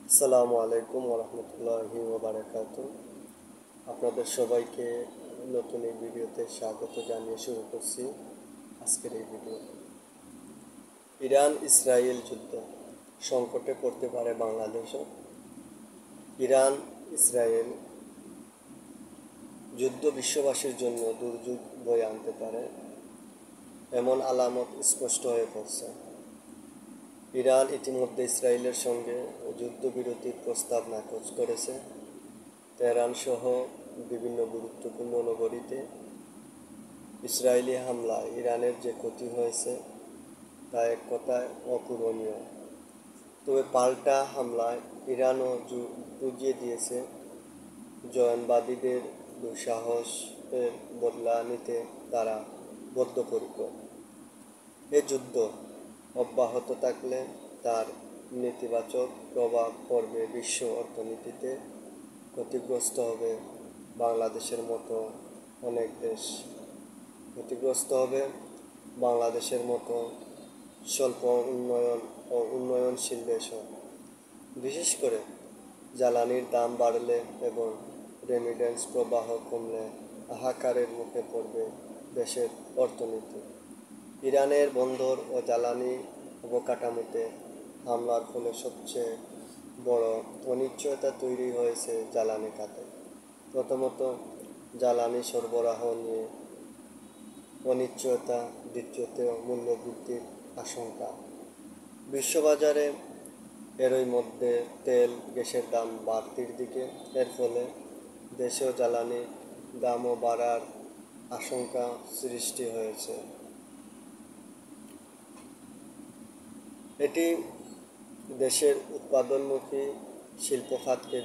আসসালামু আলাইকুম ওরহমতুল্লাহি ওবারাকাতুহ। আপনাদের সবাইকে নতুন এই ভিডিওতে স্বাগত জানিয়ে শুরু করছি আজকের এই ভিডিও। ইরান ইসরায়েল যুদ্ধ সংকটে পড়তে পারে বাংলাদেশও। ইরান ইসরায়েল যুদ্ধ বিশ্ববাসীর জন্য দুর্যোগ বয়ে আনতে পারে, এমন আলামত স্পষ্ট হয়ে পড়ছে। ইরান ইতিমধ্যে ইসরায়েলের সঙ্গে যুদ্ধবিরতির প্রস্তাব নাকচ করেছে। তেহরান সহ বিভিন্ন গুরুত্বপূর্ণ নগরীতে ইসরায়েলি হামলায় ইরানের যে ক্ষতি হয়েছে তা এক কথায় অপূরণীয়। তবে পাল্টা হামলায় ইরানও বুঝিয়ে দিয়েছে জয়নবাদীদের দুঃসাহসের বদলা নিতে তারা বদ্ধপরিকর। এ যুদ্ধ অব্যাহত থাকলে তার নেতিবাচক প্রভাব পড়বে বিশ্ব অর্থনীতিতে। ক্ষতিগ্রস্ত হবে বাংলাদেশের মতো অনেক দেশ। ক্ষতিগ্রস্ত হবে বাংলাদেশের মতো স্বল্প উন্নয়ন ও উন্নয়নশীল দেশও। বিশেষ করে জ্বালানির দাম বাড়লে এবং রেমিটেন্স প্রবাহ কমলে হাহাকারের মুখে পড়বে দেশের অর্থনীতি। ইরানের বন্দর ও জ্বালানি অবকাঠামোতে হামলার ফলে সবচেয়ে বড় অনিশ্চয়তা তৈরি হয়েছে জ্বালানি খাতে। প্রথমত, জ্বালানি সরবরাহ নিয়ে অনিশ্চয়তা, দ্বিতীয়ত মূল্যবৃদ্ধির আশঙ্কা। বিশ্ববাজারে এরই মধ্যে তেল গ্যাসের দাম বাড়তির দিকে। এর ফলে দেশেও জ্বালানির দামও বাড়ার আশঙ্কা সৃষ্টি হয়েছে। এটি দেশের উৎপাদনমুখী শিল্প খাতকে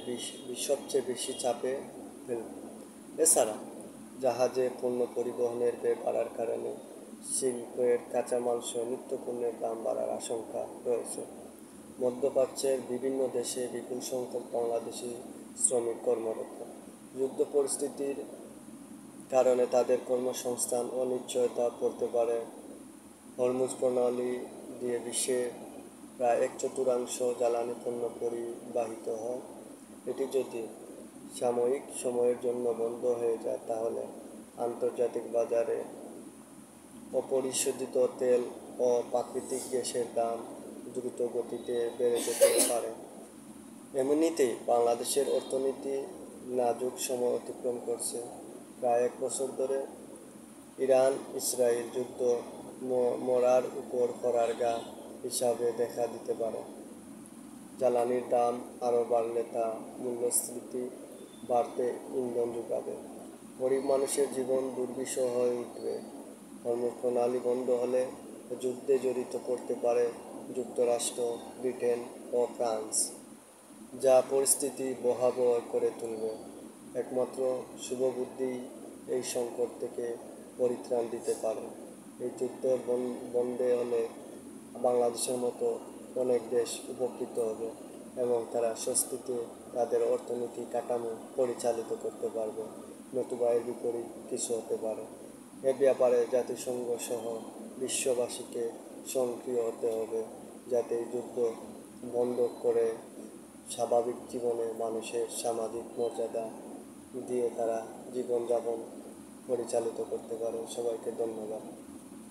সবচেয়ে বেশি চাপে ফেলবে। এছাড়া জাহাজে পণ্য পরিবহনের ব্যয় বাড়ার কারণে শিল্পের কাঁচামাল সহ নিত্যপণ্যের দাম বাড়ার আশঙ্কা রয়েছে। মধ্যপ্রাচ্যের বিভিন্ন দেশে বিপুল সংখ্যক বাংলাদেশি শ্রমিক কর্মরত। যুদ্ধ পরিস্থিতির কারণে তাদের কর্মসংস্থান অনিশ্চয়তা পড়তে পারে। হরমুজ প্রণালী দিয়ে বিশ্বের প্রায় এক চতুর্থাংশ জ্বালানি পণ্য পরিবাহিত হয়। এটি যদি সাময়িক সময়ের জন্য বন্ধ হয়ে যায় তাহলে আন্তর্জাতিক বাজারে অপরিশোধিত তেল ও প্রাকৃতিক গ্যাসের দাম দ্রুত গতিতে বেড়ে যেতে পারে। এমনিতেই বাংলাদেশের অর্থনীতি নাজুক সময় অতিক্রম করছে। প্রায় এক বছর ধরে ইরান ইসরায়েল যুদ্ধ মরার উপর করার ঘা হিসাবে দেখা দিতে পারে। জ্বালানির দাম আরও বাড়লে তা মূল্যস্ফীতি বাড়তে ইন্ধন যোগাবে। গরিব মানুষের জীবন দুর্বিষহ হয়ে উঠবে। কর্মপ্রণালী বন্ধ হলে যুদ্ধে জড়িত করতে পারে যুক্তরাষ্ট্র, ব্রিটেন ও ফ্রান্স, যা পরিস্থিতি ভয়াবহ করে তুলবে। একমাত্র শুভবুদ্ধিই এই সংকট থেকে পরিত্রাণ দিতে পারে। এই যুদ্ধের বন্ধে হলে বাংলাদেশের মতো অনেক দেশ উপকৃত হবে এবং তারা স্বস্তিতে তাদের অর্থনীতি কাঠামো পরিচালিত করতে পারবে। নতুবা এর বিপরীত কিছু হতে পারে। এ ব্যাপারে জাতিসংঘ সহ বিশ্ববাসীকে সক্রিয় হতে হবে, যাতে এই যুদ্ধ বন্ধ করে স্বাভাবিক জীবনে মানুষের সামাজিক মর্যাদা দিয়ে তারা জীবনযাপন পরিচালিত করতে পারে। সবাইকে ধন্যবাদ।